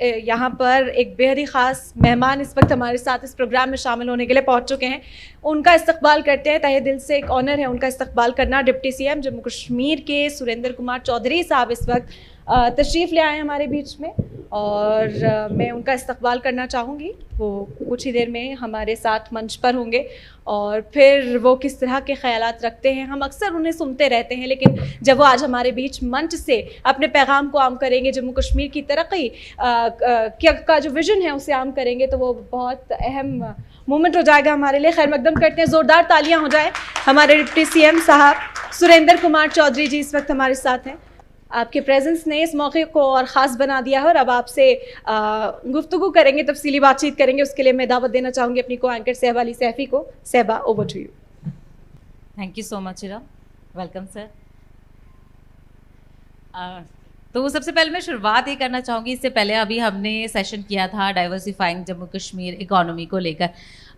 یہاں پر ایک بے حد ہی خاص مہمان اس وقت ہمارے ساتھ اس پروگرام میں شامل ہونے کے لیے پہنچ چکے ہیں. ان کا استقبال کرتے ہیں. تہہ دل سے ایک آنر ہے ان کا استقبال کرنا. Deputy C M Jammu Kashmir کے سریندر کمار چودھری صاحب اس وقت تشریف لے آئے ہیں ہمارے بیچ میں, اور میں ان کا استقبال کرنا چاہوں گی. وہ کچھ ہی دیر میں ہمارے ساتھ منچ پر ہوں گے, اور پھر وہ کس طرح کے خیالات رکھتے ہیں ہم اکثر انہیں سنتے رہتے ہیں, لیکن جب وہ آج ہمارے بیچ منچ سے اپنے پیغام کو عام کریں گے, جموں کشمیر کی ترقی کا جو ویژن ہے اسے عام کریں گے, تو وہ بہت اہم مومنٹ ہو جائے گا ہمارے لیے. خیر مقدم کرتے ہیں, زوردار تالیاں ہو جائیں ہمارے ڈپٹی سی ایم صاحب سریندر کمار چودھری جی اس وقت ہمارے ساتھ ہیں. آپ کے پریزنس نے اس موقع کو اور خاص بنا دیا ہے, اور اب آپ سے گفتگو کریں گے, تفصیلی بات چیت کریں گے. اس کے لیے میں دعوت دینا چاہوں گی اپنی کو اینکر صہبا علی سیفی کو. Sahba, over to you. Thank you so much. Welcome sir. تو سب سے پہلے میں شروعات یہ کرنا چاہوں گی, اس سے پہلے ابھی ہم نے سیشن کیا تھا ڈائیورسیفائنگ جموں کشمیر اکانومی کو لے کر.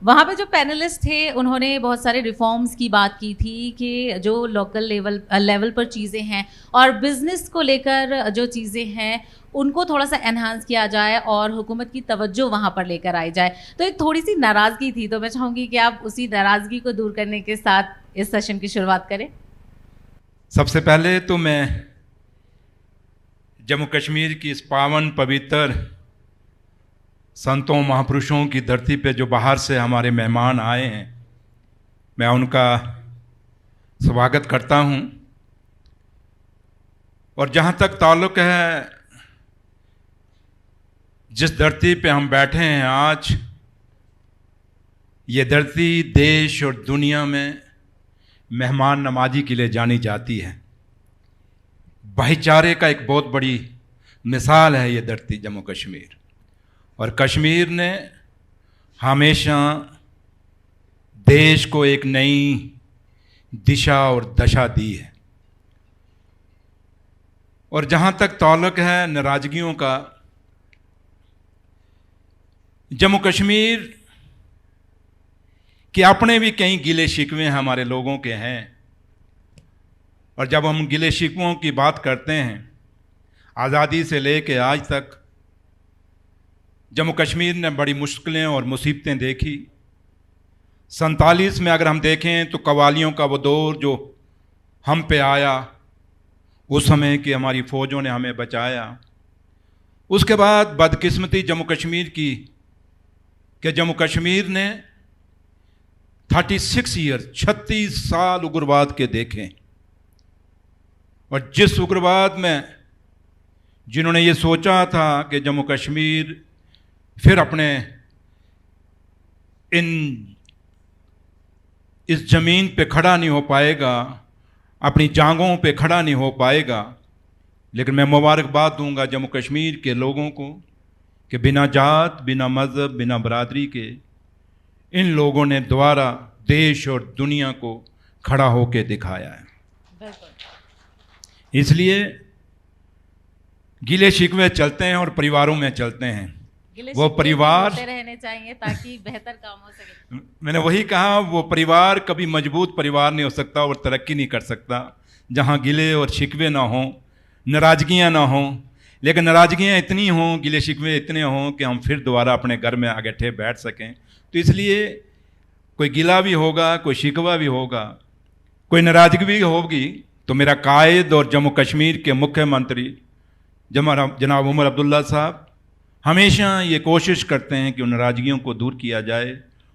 وہاں پہ جو پینلسٹ تھے انہوں نے بہت سارے ریفارمز کی بات کی تھی کہ جو لوکل لیول پر چیزیں ہیں اور بزنس کو لے کر جو چیزیں ہیں ان کو تھوڑا سا انہانس کیا جائے اور حکومت کی توجہ وہاں پر لے کر آئی جائے. تو ایک تھوڑی سی ناراضگی تھی, تو میں چاہوں گی کہ آپ اسی ناراضگی کو دور کرنے کے ساتھ اس سیشن کی شروعات کریں. سب سے پہلے تو میں جموں کشمیر کی اس پاون پوتر سنتوں مہاپروشوں کی دھرتی پہ جو باہر سے ہمارے مہمان آئے ہیں, میں ان کا سواگت کرتا ہوں. اور جہاں تک تعلق ہے جس دھرتی پہ ہم بیٹھے ہیں آج, یہ دھرتی دیش اور دنیا میں مہمان نوازی کے لیے جانی جاتی ہے. بھائی چارے کا ایک بہت بڑی مثال ہے یہ دھرتی جموں کشمیر, اور کشمیر نے ہمیشہ دیش کو ایک نئی دشا اور دشا دی ہے. اور جہاں تک تعلق ہے ناراضگیوں کا, جموں کشمیر کے اپنے بھی کئی گلے شکوے ہمارے لوگوں کے ہیں, اور جب ہم گلے شکووں کی بات کرتے ہیں, آزادی سے لے کے آج تک جموں کشمیر نے بڑی مشکلیں اور مصیبتیں دیکھی. 47 میں اگر ہم دیکھیں تو قوالیوں کا وہ دور جو ہم پہ آیا, اس سمے کی ہماری فوجوں نے ہمیں بچایا. اس کے بعد بدقسمتی جموں کشمیر کی کہ جموں کشمیر نے 36 ایئر 36 سال اگرواد کے دیکھیں, اور جس اگرواد میں جنہوں نے یہ سوچا تھا کہ جموں کشمیر پھر اپنے اس زمین پہ کھڑا نہیں ہو پائے گا, اپنی جانگوں پہ کھڑا نہیں ہو پائے گا, لیکن میں مبارکباد دوں گا جموں کشمیر کے لوگوں کو کہ بنا جات, بنا مذہب, بنا برادری کے ان لوگوں نے دوبارہ دیش اور دنیا کو کھڑا ہو کے دکھایا ہے. اس لیے گلے شکوے چلتے ہیں اور پریواروں میں چلتے ہیں. وہ پریوار رہنے چاہیے تاکہ بہتر کام ہو سکے. میں نے وہی کہا, وہ پریوار کبھی مضبوط پریوار نہیں ہو سکتا اور ترقی نہیں کر سکتا جہاں گلے اور شکوے نہ ہوں, ناراضگیاں نہ ہوں. لیکن ناراضگیاں اتنی ہوں, گلے شکوے اتنے ہوں کہ ہم پھر دوبارہ اپنے گھر میں اکٹھے بیٹھ سکیں. تو اس لیے کوئی گلہ بھی ہوگا, کوئی شکوہ بھی ہوگا, کوئی ناراضگی بھی ہوگی, تو میرا قائد اور جموں کشمیر کے مکھیہ منتری جناب عمر عبداللہ صاحب ہمیشہ یہ کوشش کرتے ہیں کہ ان ناراضگیوں کو دور کیا جائے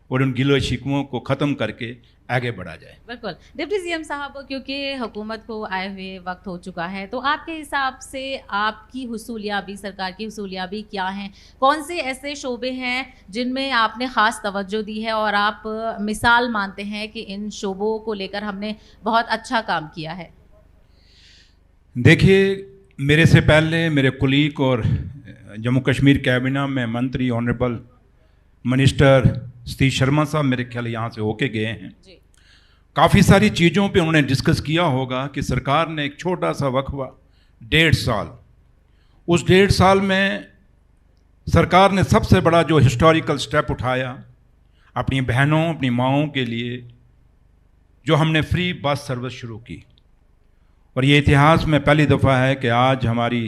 اور ان گلو شکووں کو ختم کر کے آگے بڑھا جائے. بالکل. ڈپٹی سی ایم صاحب, کیونکہ حکومت کو آئے ہوئے وقت ہو چکا ہے, تو آپ کے حساب سے آپ کی حصولیابی, سرکار کی حصولیابی کیا ہیں؟ کون سے ایسے شعبے ہیں جن میں آپ نے خاص توجہ دی ہے اور آپ مثال مانتے ہیں کہ ان شعبوں کو لے کر ہم نے بہت اچھا کام کیا ہے؟ دیکھیے, میرے سے پہلے میرے کلیگ اور جموں کشمیر کابینہ میں منتری آنریبل منسٹر ستیش شرما صاحب میرے خیال یہاں سے ہو کے گئے ہیں. کافی ساری چیزوں پہ انہوں نے ڈسکس کیا ہوگا کہ سرکار نے ایک چھوٹا سا وقفہ 1.5 سال, اس 1.5 سال میں سرکار نے سب سے بڑا جو ہسٹوریکل سٹیپ اٹھایا اپنی بہنوں, اپنی ماؤں کے لیے, جو ہم نے فری بس سروس شروع کی. اور یہ اتہاس میں پہلی دفعہ ہے کہ آج ہماری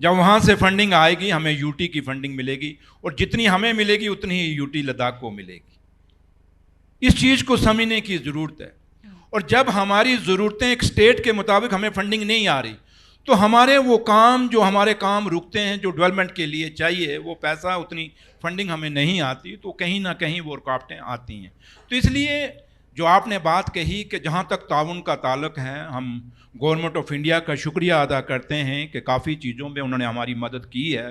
جب وہاں سے فنڈنگ آئے گی ہمیں یوٹی کی فنڈنگ ملے گی, اور جتنی ہمیں ملے گی اتنی ہی یوٹی لداخ کو ملے گی. اس چیز کو سمجھنے کی ضرورت ہے. اور جب ہماری ضرورتیں ایک اسٹیٹ کے مطابق ہمیں فنڈنگ نہیں آ رہی تو ہمارے وہ کام جو ہمارے کام رکتے ہیں جو ڈیولپمنٹ کے لیے چاہیے وہ پیسہ اتنی فنڈنگ ہمیں نہیں آتی, تو کہیں نہ کہیں وہ رکاوٹیں آتی ہیں. تو اس لیے جو آپ نے بات کہی کہ جہاں تک تعاون کا تعلق ہے, ہم گورنمنٹ آف انڈیا کا شکریہ ادا کرتے ہیں کہ کافی چیزوں میں انہوں نے ہماری مدد کی ہے,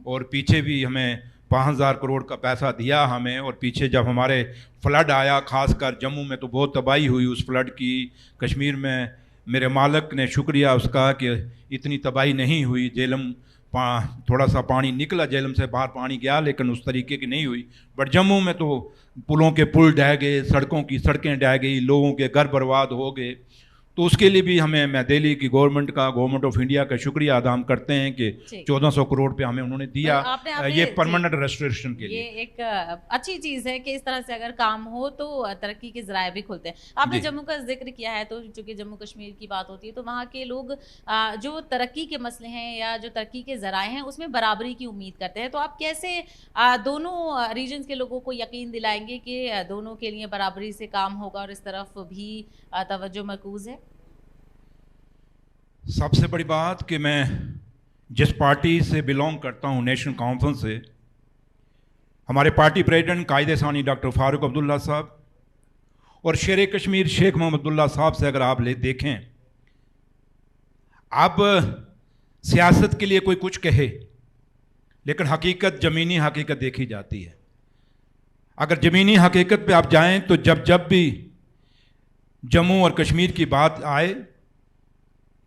اور پیچھے بھی ہمیں 5,000 کروڑ کا پیسہ دیا ہمیں. اور پیچھے جب ہمارے فلڈ آیا, خاص کر جموں میں تو بہت تباہی ہوئی اس فلڈ کی, کشمیر میں میرے مالک نے شکریہ اس کا کہ اتنی تباہی نہیں ہوئی. جہلم تھوڑا سا پانی نکلا, جہلم سے باہر پانی گیا, لیکن اس طریقے کی نہیں ہوئی. بٹ جموں میں تو پلوں کے پل ڈھہ گئے, سڑکوں کی سڑکیں ڈھہ گئی, لوگوں کے گھر برباد ہو گئے. تو اس کے لیے بھی میں دہلی کی گورنمنٹ آف انڈیا کا شکریہ ادا کرتے ہیں کہ 1400 کروڑ پہ ہمیں انہوں نے دیا یہ پرماننٹ ریسٹوریشن کے لیے. یہ ایک اچھی چیز ہے کہ اس طرح سے اگر کام ہو تو ترقی کے ذرائع بھی کھلتے ہیں. آپ نے جموں کا ذکر کیا ہے, تو چونکہ جموں کشمیر کی بات ہوتی ہے تو وہاں کے لوگ جو ترقی کے مسئلے ہیں یا جو ترقی کے ذرائع ہیں اس میں برابری کی امید کرتے ہیں. تو آپ کیسے دونوں ریجنز کے لوگوں کو یقین دلائیں گے کہ دونوں کے لیے برابری سے کام ہوگا اور اس طرف بھی توجہ مرکوز ہے؟ سب سے بڑی بات کہ میں جس پارٹی سے بلونگ کرتا ہوں, نیشنل کانفرنس سے, ہمارے پارٹی پریزیڈنٹ قائد ثانی ڈاکٹر فاروق عبداللہ صاحب اور شیر کشمیر شیخ محمد عبداللہ صاحب سے اگر آپ دیکھیں, اب سیاست کے لیے کوئی کچھ کہے لیکن حقیقت, زمینی حقیقت دیکھی جاتی ہے. اگر زمینی حقیقت پہ آپ جائیں تو جب بھی جموں اور کشمیر کی بات آئے,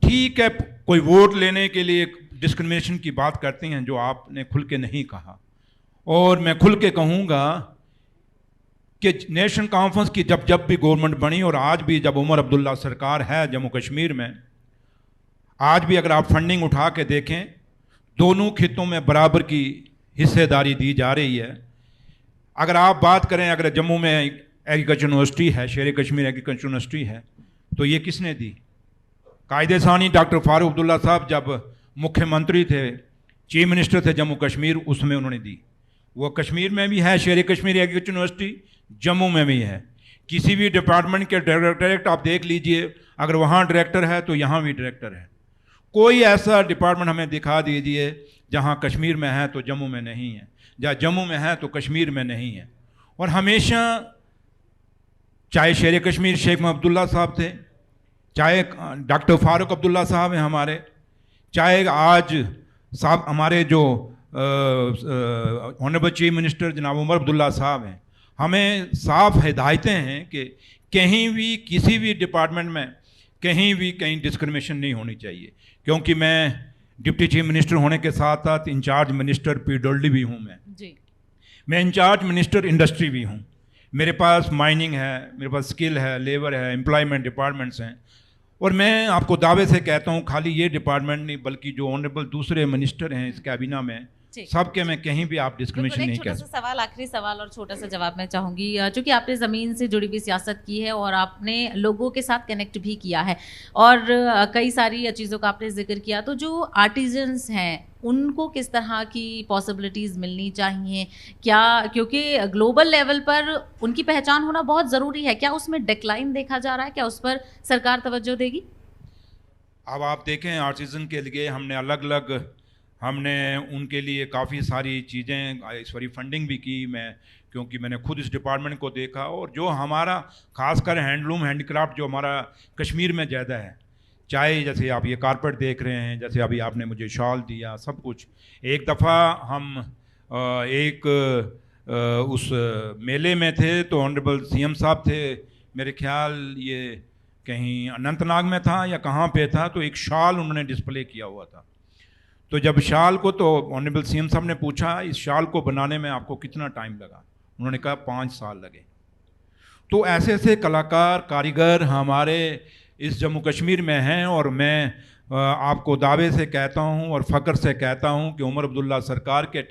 ٹھیک ہے کوئی ووٹ لینے کے لیے ڈسکرمنیشن کی بات کرتے ہیں جو آپ نے کھل کے نہیں کہا, اور میں کھل کے کہوں گا کہ نیشنل کانفرنس کی جب بھی گورنمنٹ بنی, اور آج بھی جب عمر عبداللہ سرکار ہے جموں کشمیر میں, آج بھی اگر آپ فنڈنگ اٹھا کے دیکھیں دونوں خطوں میں برابر کی حصے داری دی جا رہی ہے. اگر آپ بات کریں, اگر جموں میں ایگریکلچر یونیورسٹی ہے, شیر کشمیر ایگریکلچر یونیورسٹی ہے, تو یہ کس نے دی؟ قائد ثانی ڈاکٹر فاروق عبداللہ صاحب جب مکھیہ منتری تھے, چیف منسٹر تھے جموں کشمیر, اس میں انہوں نے دی. وہ کشمیر میں بھی ہے شیر کشمیر ایگریکلچر یونیورسٹی, جموں میں بھی ہے. کسی بھی ڈپارٹمنٹ کے ڈائریکٹر آپ دیکھ لیجئے, اگر وہاں ڈائریکٹر ہے تو یہاں بھی ڈائریکٹر ہے. کوئی ایسا ڈپارٹمنٹ ہمیں دکھا دیجئے جہاں کشمیر میں ہے تو جموں میں نہیں ہے, جہاں جموں میں ہے تو کشمیر میں نہیں ہے. اور ہمیشہ چاہے شیر کشمیر شیخ محمد عبداللہ صاحب تھے, چاہے ڈاکٹر فاروق عبداللہ صاحب ہیں ہمارے, چاہے آج صاحب ہمارے جو آنریبل چیف منسٹر جناب عمر عبداللہ صاحب ہیں, ہمیں صاف ہدایتیں ہیں کہ کہیں بھی کسی بھی ڈپارٹمنٹ میں کہیں بھی کہیں ڈسکرمنیشن نہیں ہونی چاہیے. کیونکہ میں ڈپٹی چیف منسٹر ہونے کے ساتھ ساتھ انچارج منسٹر PWD بھی ہوں. میں انچارج منسٹر انڈسٹری بھی ہوں. میرے پاس مائننگ ہے, میرے پاس اسکل ہے, لیبر ہے, امپلائمنٹ ڈپارٹمنٹس ہیں. اور میں آپ کو دعوے سے کہتا ہوں خالی یہ ڈپارٹمنٹ نہیں بلکہ جو آنریبل دوسرے منسٹر ہیں اس کابینہ میں, سب کے میں کہیں بھی آپ ڈسکرمنیشن نہیں کر سکتے. سوال, آخری سوال اور چھوٹا سا جواب میں چاہوں گی, چونکہ آپ نے زمین سے جڑی ہوئی سیاست کی ہے اور آپ نے لوگوں کے ساتھ کنیکٹ بھی کیا ہے اور کئی ساری چیزوں کا آپ نے ذکر کیا, تو جو آرٹیزنس ہیں ان کو کس طرح کی پاسبلٹیز ملنی چاہیے کیا, کیونکہ گلوبل لیول پر ان کی پہچان ہونا بہت ضروری ہے, کیا اس میں ڈیکلائن دیکھا جا رہا ہے, کیا اس پر سرکار توجہ دے گی؟ اب آپ دیکھیں آرٹیزن کے لیے ہم نے ان کے لیے کافی ساری چیزیں, اس باری فنڈنگ بھی کی میں, کیونکہ میں نے خود اس ڈپارٹمنٹ کو دیکھا. اور جو ہمارا خاص کر ہینڈلوم ہینڈی کرافٹ جو ہمارا کشمیر میں زیادہ ہے, چاہے جیسے آپ یہ کارپیٹ دیکھ رہے ہیں, جیسے ابھی آپ نے مجھے شال دیا, سب کچھ. ایک دفعہ ہم ایک اس میلے میں تھے تو آنریبل CM صاحب تھے, میرے خیال یہ کہیں اننت ناگ میں تھا یا کہاں پہ تھا, تو ایک شال انہوں نے ڈسپلے کیا ہوا تھا. تو جب شال کو, تو آنریبل CM صاحب نے پوچھا اس شال کو بنانے میں آپ کو کتنا ٹائم لگا, انہوں نے کہا 5 سال لگے. تو ایسے ایسے کلاکار کاریگر ہمارے اس جموں کشمیر میں ہیں, اور میں آپ کو دعوے سے کہتا ہوں اور فخر سے کہتا ہوں کہ عمر عبداللہ سرکار کے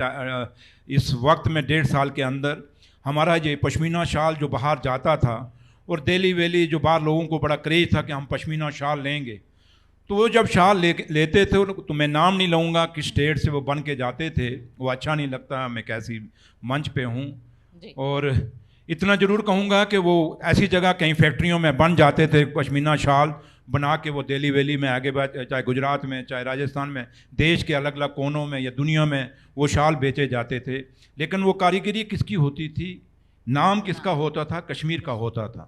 اس وقت میں 1.5 سال کے اندر ہمارا یہ پشمینہ شال جو باہر جاتا تھا, اور دہلی ویلی جو باہر لوگوں کو بڑا کریز تھا کہ ہم پشمینہ شال لیں گے, تو وہ جب شال لیتے تھے تو میں نام نہیں لوں گا کس اسٹیٹ سے وہ بن کے جاتے تھے, وہ اچھا نہیں لگتا میں کیسی منچ پہ ہوں. اور اتنا ضرور کہوں گا کہ وہ ایسی جگہ کہیں فیکٹریوں میں بن جاتے تھے, پشمینہ شال بنا کے وہ دہلی ویلی میں آگے چاہے گجرات میں چاہے راجستھان میں, دیش کے الگ الگ کونوں میں یا دنیا میں وہ شال بیچے جاتے تھے. لیکن وہ کاریگری کس کی ہوتی تھی, نام کس کا ہوتا تھا, کشمیر کا ہوتا تھا.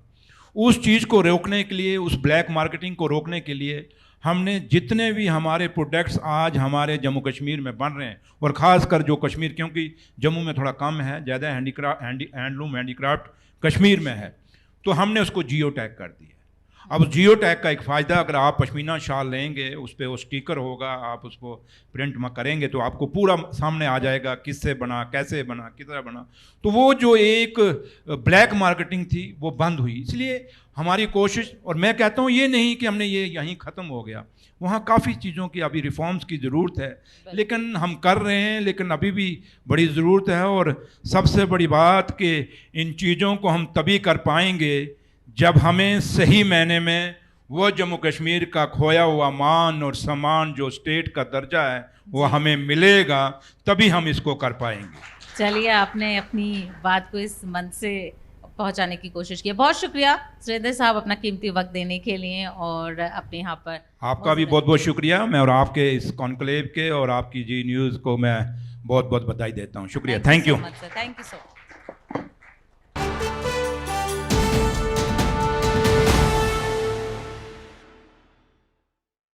اس چیز کو روکنے کے لیے, اس بلیک مارکیٹنگ کو روکنے کے لیے ہم نے جتنے بھی ہمارے پروڈکٹس آج ہمارے جموں کشمیر میں بن رہے ہیں, اور خاص کر جو کشمیر, کیونکہ جموں میں تھوڑا کم ہے, زیادہ ہینڈلوم ہینڈی کرافٹ کشمیر میں ہے, تو ہم نے اس کو جیو ٹیگ کر دیا. اب جیو ٹیگ کا ایک فائدہ, اگر آپ پشمینہ شال لیں گے اس پہ وہ اسٹیکر ہوگا, آپ اس کو پرنٹ میں کریں گے تو آپ کو پورا سامنے آ جائے گا کس سے بنا, کیسے بنا, کس طرح بنا. تو وہ جو ایک بلیک مارکیٹنگ تھی وہ بند ہوئی. اس لیے ہماری کوشش, اور میں کہتا ہوں یہ نہیں کہ ہم نے یہ یہیں ختم ہو گیا, وہاں کافی چیزوں کی ابھی ریفارمز کی ضرورت ہے, لیکن ہم کر رہے ہیں, لیکن ابھی بھی بڑی ضرورت ہے. اور سب سے بڑی بات کہ ان چیزوں کو ہم تبھی کر پائیں گے جب ہمیں صحیح معنی میں وہ جموں کشمیر کا کھویا ہوا مان اور سامان جو اسٹیٹ کا درجہ ہے وہ ہمیں ملے گا, تبھی ہم اس کو کر پائیں گے. چلیے, آپ نے اپنی بات کو اس من سے پہنچانے کی کوشش کی. بہت شکریہ سریندر صاحب اپنا قیمتی وقت دینے کے لیے, اور اپنے یہاں پر آپ کا بھی بہت بہت شکریہ. میں اور آپ کے اس کانکلیو کے اور آپ کی جی نیوز کو میں بہت بہت بدائی دیتا ہوں. شکریہ, thank you. Thank you so much.